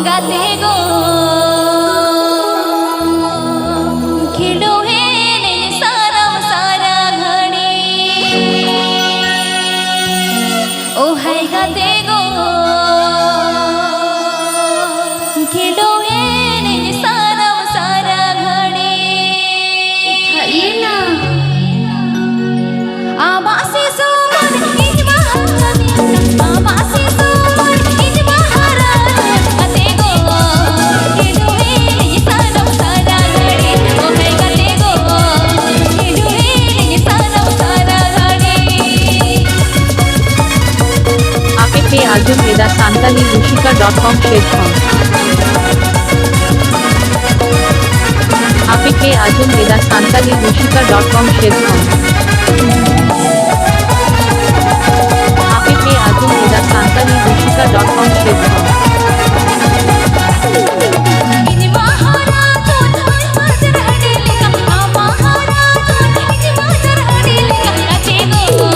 गाते गो खेलो है ने सारा सारा घड़ी ओ है गाते गो खेलो है ने सारा सारा घड़ी उठाइए ना आवाज़ें सुन इन बहारों आवाज़ें सुन इन बहारों गाते गो खेलो है ने सारा सारा घड़ी ओ है गाते गो खेलो है ने सारा सारा घड़ी APP Arjun Veda Santali Rushika.com Shedcom APP Arjun Veda Santali Rushika.com Shedcom APP Arjun Veda Santali Rushika.com Shedcom इन महाराजों मजर अड़ेलेगा महाराजों इन मजर अड़ेलेगा गाते गो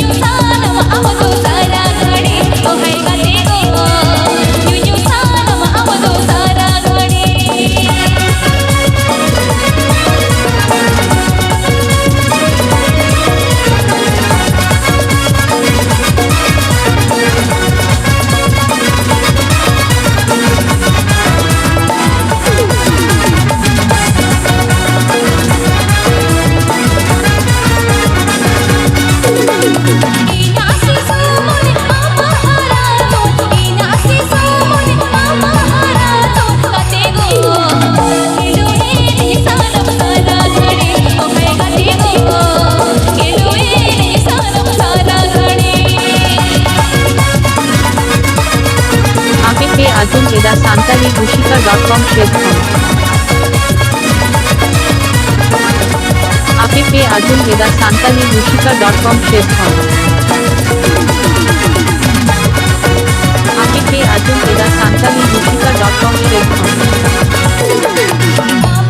यूं सानम आवदो सारा घड़ी ओ है गाते गो यूं सानम आवदो सारा घड़ी इनासी सोमन महाराजों इनासी सोमन महाराजों गाते गो खेलो है ने सारा सारा घड़ी ओ है गाते गो खेलो है ने सारा सारा घड़ी APP Arjun Veda Santali Rushika.com Shedcom APP Arjun Veda Santali Rushika.com Shedcom APP Arjun Veda Santali Rushika.com Shedcom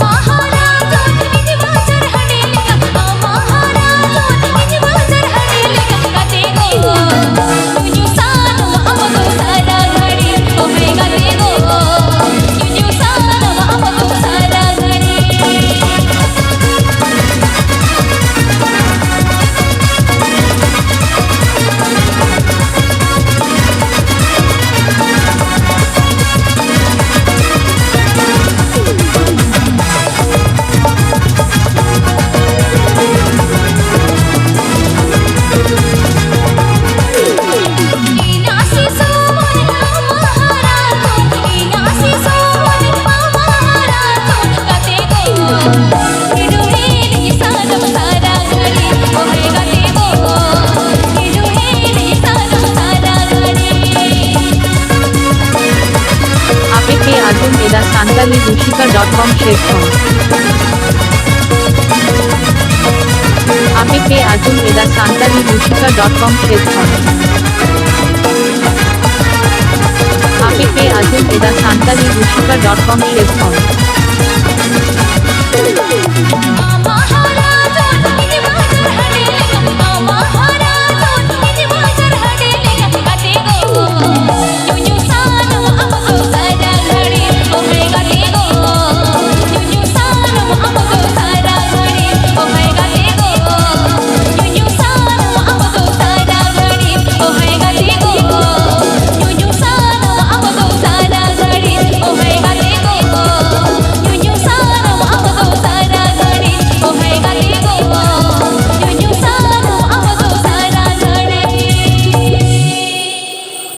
महाराजों इन मजर अड़ेलेगा महाराजों इन मजर अड़ेलेगा गाते गो यूं सानम आवदो सारा घड़ी ओ है गाते गो यूं सानम आवदो सारा घड़ी इनासी सोमन महाराजों इनासी सोमन महाराजों गाते गो खेलो है ने सारा सारा घड़ी ओ है गाते गो खेलो है ने सारा सारा घड़ी APP Arjun Veda Santali Rushika.com Shedcom APP Arjun Veda Santali Rushika.com Shedcom APP Arjun Veda Santali Rushika.com Shedcom महाराजों